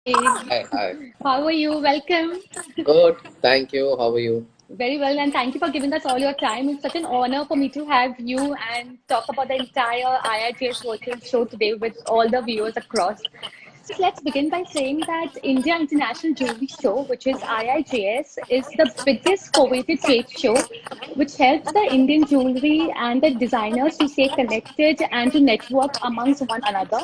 Hi, hi. How are you? Welcome. Good. Thank you. How are you? Very well, and thank you for giving us all your time. It's such an honor for me to have you and talk about the entire IIGS virtual show today with all the viewers across. So let's begin by saying that India International Jewelry Show, which is IIJS, is the biggest coveted trade show which helps the Indian jewelry and the designers to stay connected and to network amongst one another.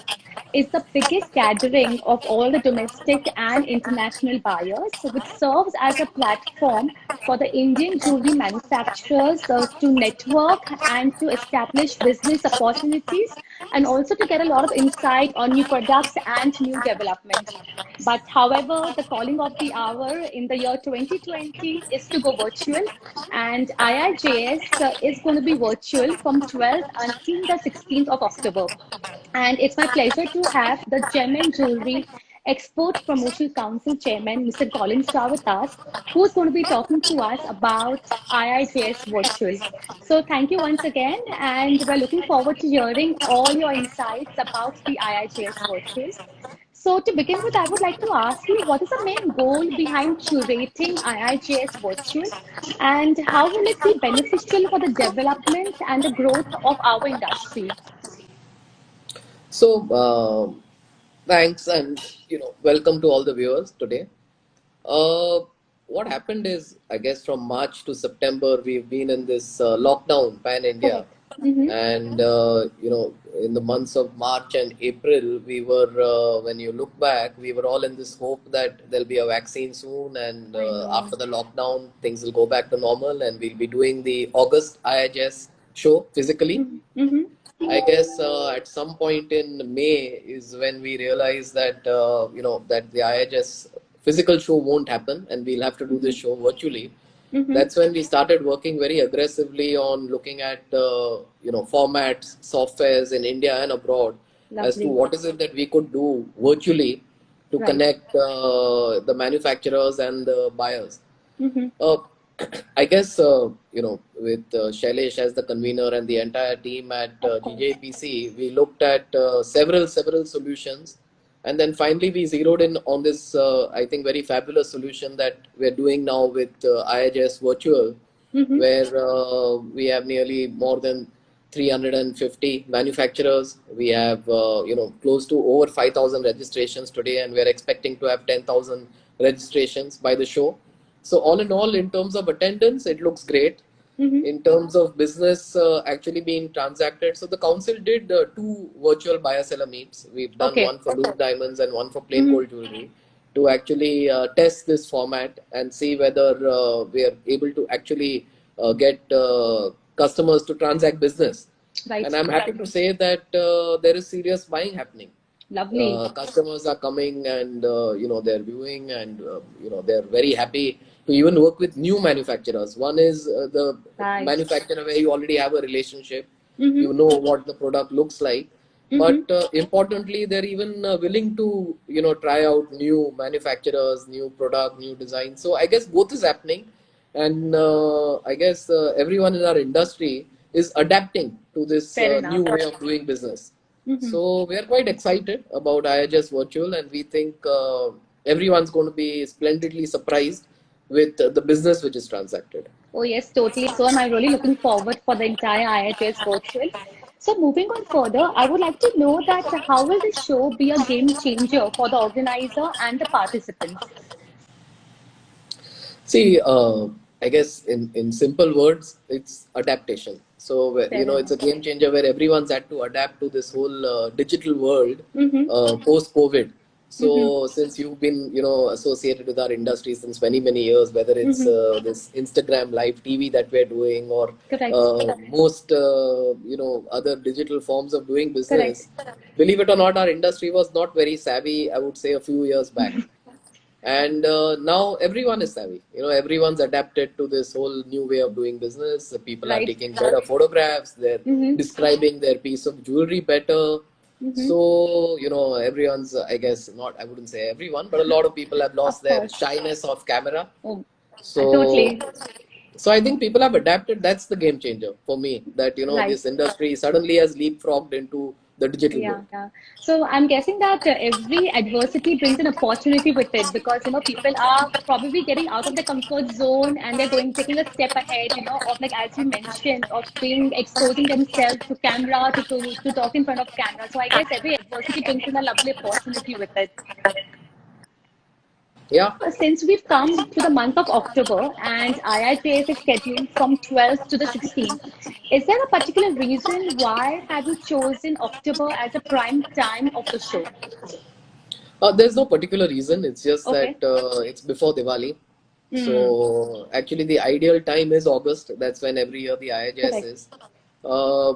Is the biggest gathering of all the domestic and international buyers, which serves as a platform for the Indian jewelry manufacturers to network and to establish business opportunities and also to get a lot of insight on new products and new development. But however, the calling of the hour in the year 2020 is to go virtual, and IIJS is going to be virtual from 12th until the 16th of October. And it's my pleasure to have the Gem and Jewelry Export Promotion Council Chairman, Mr. Colin Shah, with us, who's going to be talking to us about IIJS Virtual. So thank you once again, and we're looking forward to hearing all your insights about the IIJS Virtual. So to begin with, I would like to ask you, what is the main goal behind curating IIJS Virtual, and how will it be beneficial for the development and the growth of our industry? So, thanks and welcome to all the viewers today. Uh, what happened is, I guess, from March to September, we've been in this lockdown pan India, Correct. Mm-hmm. and in the months of March and April, we were, when you look back, we were all in this hope that there'll be a vaccine soon, and I know. after the lockdown, things will go back to normal, and we'll be doing the August IIGS show physically. Mm-hmm. I guess at some point in May is when we realized that that the IHS physical show won't happen and we'll have to do this show virtually. Mm-hmm. That's when we started working very aggressively on looking at formats, softwares in India and abroad as to Lovely. what is it that we could do virtually to Right. connect the manufacturers and the buyers. Mm-hmm. Uh, I guess with Shailesh as the convener and the entire team at Of course. GJPC, we looked at several solutions, and then finally we zeroed in on this I think very fabulous solution that we're doing now with IHS Virtual, Mm-hmm. where we have nearly more than 350 manufacturers. We have close to over 5,000 registrations today, and we're expecting to have 10,000 registrations by the show. So all in all, in terms of attendance, it looks great. Mm-hmm. In terms of business actually being transacted, so the council did two virtual buyer-seller meets. We've done Okay. one for loose diamonds and one for plain Mm-hmm. gold jewelry to actually test this format and see whether we are able to actually get customers to transact business. And Right. I'm happy to say that there is serious buying happening. Lovely. Customers are coming and they're viewing and they're very happy to even work with new manufacturers. One is the Right. manufacturer where you already have a relationship, Mm-hmm. you know what the product looks like, but Mm-hmm. importantly they're even willing to try out new manufacturers, new product, new design. So I guess both is happening, and I guess everyone in our industry is adapting to this Fair new enough. way of doing business. Mm-hmm. So we are quite excited about IHS Virtual, and we think everyone's going to be splendidly surprised with the business which is transacted. Oh, yes, totally. So am I really looking forward for the entire IHS virtual. So moving on further, I would like to know that how will this show be a game changer for the organizer and the participants? See, I guess in simple words, it's adaptation. So Fair it's enough. a game changer where everyone's had to adapt to this whole digital world Mm-hmm. post COVID. Mm-hmm. So since you've been associated with our industry since many years, whether it's Mm-hmm. this Instagram live TV that we're doing or Correct. most other digital forms of doing Correct. business, believe it or not, our industry was not very savvy, I would say, a few years back. And now everyone is savvy. Everyone's adapted to this whole new way of doing business. People are Right. taking better photographs, they're Mm-hmm. describing their piece of jewelry better. Mm-hmm. So everyone's, I guess, not, I wouldn't say everyone, but a lot of people have lost Of their course. shyness of camera. Oh, So totally. so I think people have adapted. That's the game changer for me, that Right. this industry suddenly has leapfrogged into the digital Yeah, world. yeah. So I'm guessing that every adversity brings an opportunity with it because people are probably getting out of the comfort zone and they're going taking a step ahead, of like as you mentioned, of being exposing themselves to camera to talk in front of camera. So I guess every adversity brings in a lovely opportunity with it. Yeah. Since we've come to the month of October and IIJS is scheduled from 12th to the 16th, is there a particular reason why have you chosen October as a prime time of the show? There's no particular reason. It's just that Okay. it's before Diwali. Mm, So actually, the ideal time is August. That's when every year the IIJS correct. is.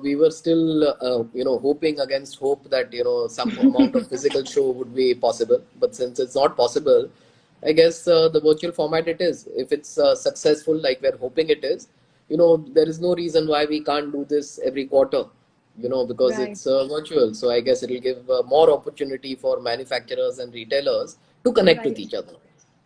We were still, hoping against hope that some amount of physical show would be possible. But since it's not possible, I guess the virtual format it is. If it's successful, like we're hoping it is, there is no reason why we can't do this every quarter. Because Right. it's virtual. So I guess it'll give more opportunity for manufacturers and retailers to connect with Right. each other.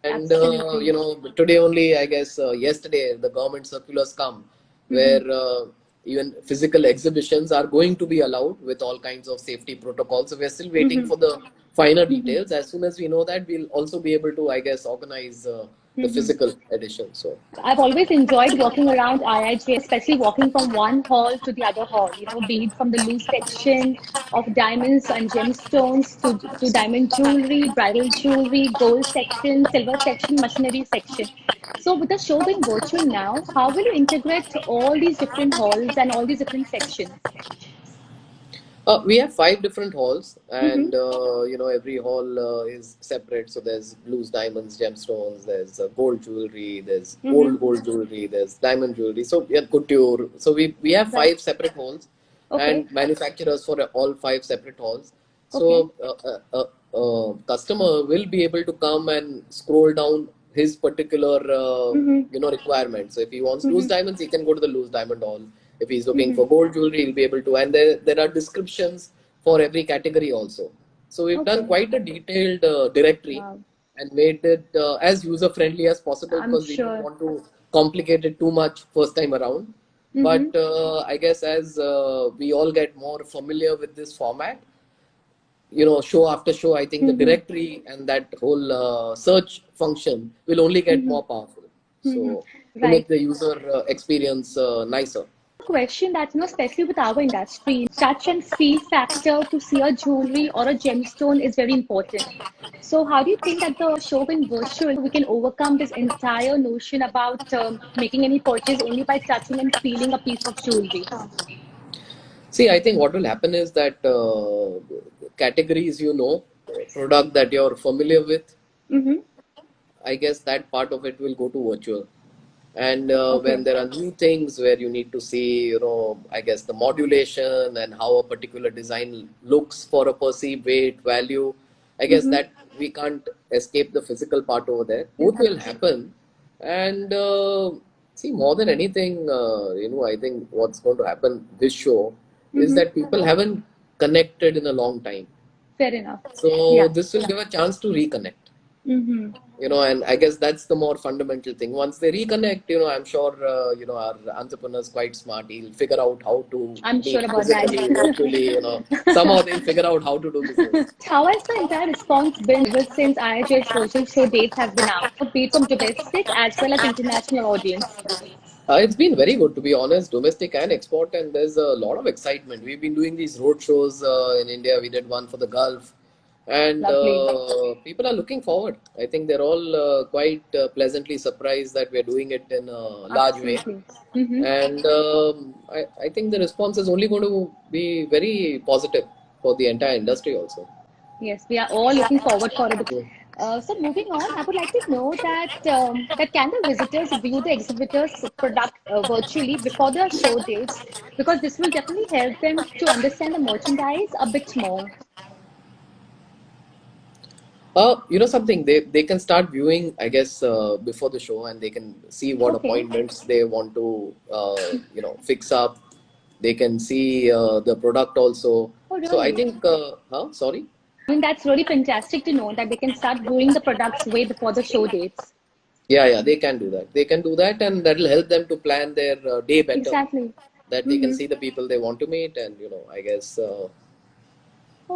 And Absolutely. today only, I guess yesterday, the government circulars come where Hmm. even physical exhibitions are going to be allowed with all kinds of safety protocols. So we're still waiting Hmm. for the finer Hmm. details. As soon as we know that, we'll also be able to, I guess, organize the Hmm. physical edition. So. I've always enjoyed walking around IIJ, especially walking from one hall to the other hall, be it from the loose section of diamonds and gemstones to diamond jewelry, bridal jewelry, gold section, silver section, machinery section. So with the show being virtual now, how will you integrate all these different halls and all these different sections? We have five different halls, Mm-hmm. and every hall is separate. So there's blues, diamonds, gemstones. There's gold jewelry. There's Mm-hmm. old gold jewelry. There's diamond jewelry. So yeah, couture. So we have Right. five separate halls, Okay. and manufacturers for all five separate halls. Okay. So customer will be able to come and scroll down his particular Mm-hmm. requirement. So if he wants loose Mm-hmm. diamonds, he can go to the loose diamond hall. If he's looking Mm-hmm. for gold jewelry, he'll be able to. And there are descriptions for every category also. So we've done Okay. quite a detailed directory Wow. and made it as user friendly as possible I'm because we didn't sure. want to complicate it too much first time around. Mm-hmm. But I guess as we all get more familiar with this format, show after show, I think the Mm-hmm. directory and that whole search function will only get Mm-hmm. more powerful. Mm-hmm. So to Right. make the user experience nicer. Question that, especially with our industry, touch and feel factor to see a jewelry or a gemstone is very important. So, how do you think that the show in virtual we can overcome this entire notion about making any purchase only by touching and feeling a piece of jewelry? See, I think what will happen is that categories, product that you're familiar with, Mm-hmm. I guess that part of it will go to virtual. And when Okay. there are new things where you need to see, I guess the modulation and how a particular design looks for a perceived weight, value, I guess Mm-hmm. that we can't escape the physical part over there. Both will Exactly. happen. And see, more than anything, I think what's going to happen this show is Mm-hmm. that people haven't connected in a long time. Fair enough. So Yeah. this will give a chance to reconnect. Mm-hmm. And I guess that's the more fundamental thing. Once they reconnect, I'm sure our entrepreneur's quite smart. He'll figure out how to I'm sure meet about that. physically, virtually. Somehow they'll figure out how to do business. How has the entire response been ever since IIJ's virtual show dates have been out, be it from domestic as well as international audience? It's been very good, to be honest, domestic and export, and there's a lot of excitement. We've been doing these road shows in India. We did one for the Gulf, and Lovely. people are looking forward. I think they're all quite pleasantly surprised that we're doing it in a large way. Absolutely. Mm-hmm. And I think the response is only going to be very positive for the entire industry also. Yes, we are all looking forward for it. Mm. So moving on, I would like to know that can the visitors view the exhibitors' product virtually before the show dates, because this will definitely help them to understand the merchandise a bit more. Something they can start viewing, I guess, before the show, and they can see what Okay. appointments they want to, fix up. They can see the product also. Oh, So I really? think, sorry. I mean, that's really fantastic to know that they can start viewing the products way before the show dates. Yeah, they can do that. They can do that, and that will help them to plan their day better. Exactly. That they can Mm-hmm. see the people they want to meet, and I guess.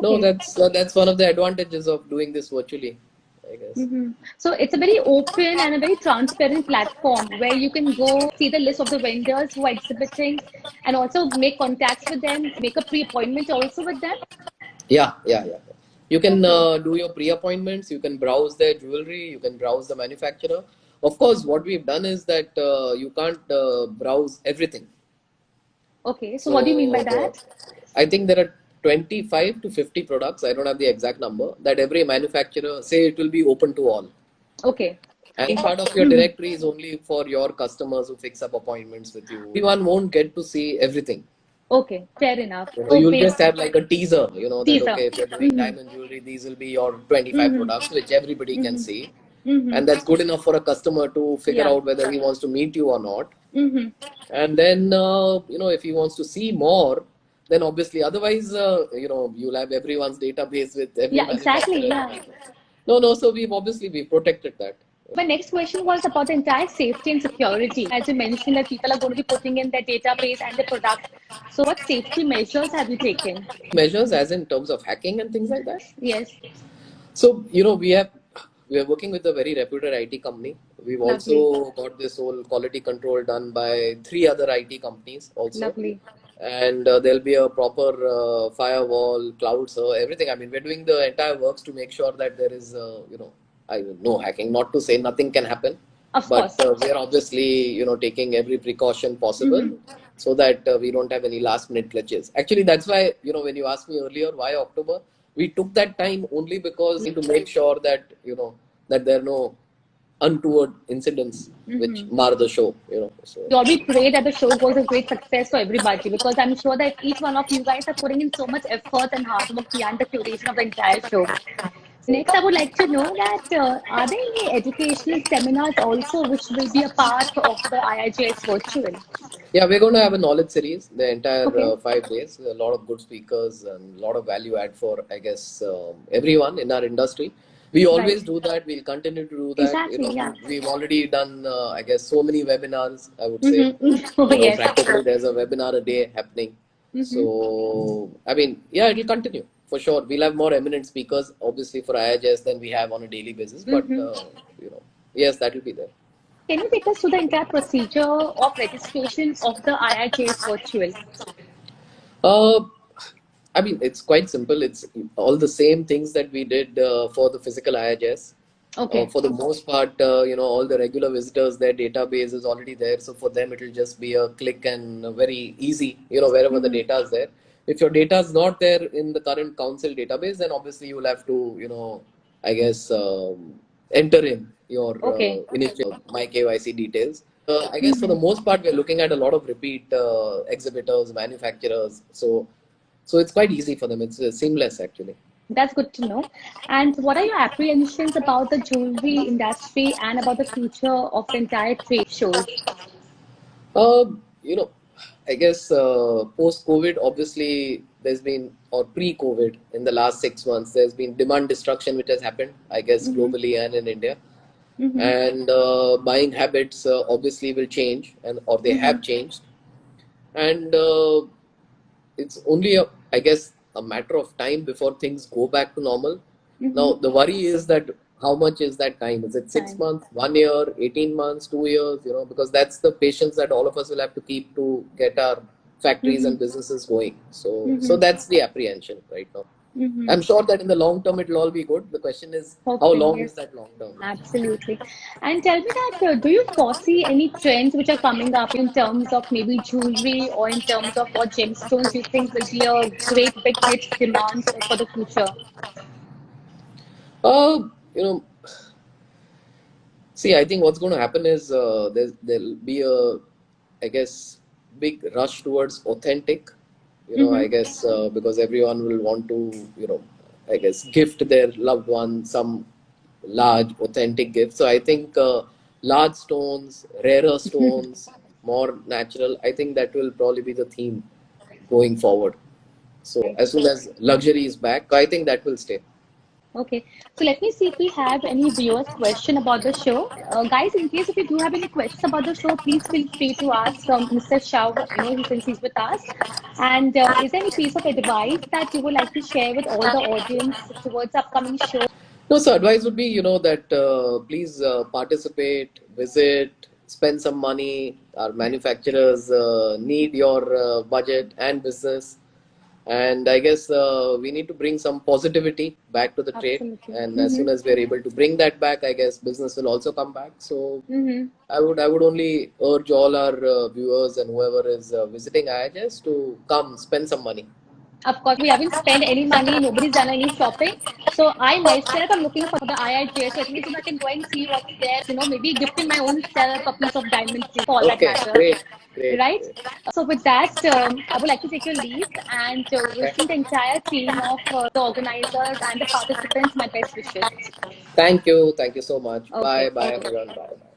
No, Okay. that's one of the advantages of doing this virtually, I guess. So it's a very open and a very transparent platform where you can go see the list of the vendors who are exhibiting and also make contacts with them, make a pre-appointment also with them. Yeah. You can Okay. do your pre-appointments. You can browse their jewelry. You can browse the manufacturer. Of course, what we've done is that you can't browse everything. Okay. So what do you mean by So that? I think there are 25 to 50 products. I don't have the exact number that every manufacturer say it will be open to all. Okay. And part of your Mhm. directory is only for your customers who fix up appointments with you. Everyone won't get to see everything. Okay. Fair enough. You know, So you'll base just have like a teaser, that teaser. okay, if you're doing Mm-hmm. diamond jewelry, these will be your 25 Mm-hmm. products, which everybody can Mm-hmm. see. Mm-hmm. And that's good enough for a customer to figure Yeah. out whether he wants to meet you or not. Mm-hmm. And then, if he wants to see more, then obviously, otherwise, you'll have everyone's database with every Yeah, exactly. manufacturer. Yeah. No. So we've protected that. My next question was about the entire safety and security. As you mentioned that people are going to be putting in their database and their products. So what safety measures have you taken? Measures, as in terms of hacking and things like that. Yes. So, we are working with a very reputed IT company. We've Lovely. also got this whole quality control done by three other IT companies also. Lovely. And there'll be a proper firewall, cloud server, everything. I mean, we're doing the entire works to make sure that there is, no hacking. Not to say nothing can happen, Of but course. we're obviously, taking every precaution possible Mm-hmm. so that we don't have any last minute glitches. Actually, that's why, when you asked me earlier why October, we took that time only because to make sure that, that there are no untoward incidents which Mm-hmm. mar the show, so. We already pray that the show goes a great success for everybody because I'm sure that each one of you guys are putting in so much effort and hard work behind the curation of the entire show. Next, I would like to know that are there any educational seminars also which will be a part of the IIJS virtual? Yeah, we're going to have a knowledge series the entire Okay. 5 days. A lot of good speakers and a lot of value add for, I guess, everyone in our industry. We Right. always do that. We'll continue to do that. Exactly. Yeah. We've already done, I guess, so many webinars, I would say. Mm-hmm. Oh, yes. Practically there's a webinar a day happening. Mm-hmm. So, I mean, yeah, it'll continue for sure. We'll have more eminent speakers, obviously, for IIJS than we have on a daily basis. But, Mm-hmm. yes, that will be there. Can you take us through the entire procedure of registration of the IIJS virtual? Uh, I mean, it's quite simple. It's all the same things that we did for the physical IHS. Okay. For the most part, all the regular visitors, their database is already there. So for them, it will just be a click and very easy, wherever the Mm-hmm. data is there. If your data is not there in the current council database, then obviously you will have to, I guess, enter in your Okay. initial My KYC details. I guess for the Mm-hmm. most part, we're looking at a lot of repeat exhibitors, manufacturers. So it's quite easy for them. It's seamless actually. That's good to know. And what are your apprehensions about the jewelry industry and about the future of the entire trade shows? Uh, you know, I guess post-COVID, obviously there's been, or pre-COVID, in the last 6 months, there's been demand destruction which has happened, I guess, Mm-hmm. globally and in India. Mm-hmm. And buying habits obviously will change, or they Mm-hmm. have changed. And it's only, I guess, a matter of time before things go back to normal. Mm-hmm. Now, the worry is that how much is that time? Is it six Time. months, 1 year, 18 months, 2 years? Because that's the patience that all of us will have to keep to get our factories Mm-hmm. and businesses going. So Mm-hmm. that's the apprehension right now. Mm-hmm. I'm sure that in the long term it will all be good. The question is, how Hoping, long is yes. that long term? Absolutely. And tell me that, do you foresee any trends which are coming up in terms of maybe jewelry or in terms of what gemstones you think will be a great big hit demand for the future? Uh, you know, See, I think what's going to happen is there'll be a, I guess, big rush towards authentic. I Mm-hmm. guess because everyone will want to, I guess, gift their loved one some large authentic gift. So I think large stones, rarer stones, more natural. I think that will probably be the theme going forward. So Right. as soon as luxury is back, I think that will stay. Okay, so let me see if we have any viewers' question about the show. Guys, in case if you do have any questions about the show, please feel free to ask Mr. Shah, since he's with us. And is there any piece of advice that you would like to share with all the audience towards the upcoming show? No, so advice would be, that please participate, visit, spend some money. Our manufacturers need your budget and business. And I guess we need to bring some positivity back to the trade. Absolutely. And as soon as we're able to bring that back, I guess business will also come back. So Mm-hmm. I would only urge all our viewers and whoever is visiting IHS to come spend some money. Of course, we haven't spent any money. Nobody's done any shopping. So I myself am looking for the IIJ. So at least if I can go and see what's there, maybe gifting my own self a piece of diamond too, for all that Okay, matter. great, great, Right? great. So with that, I would like to take your leave and wishing the entire team of the organizers and the participants my best wishes. Thank you so much. Bye, Okay, bye okay. everyone. Bye. Bye.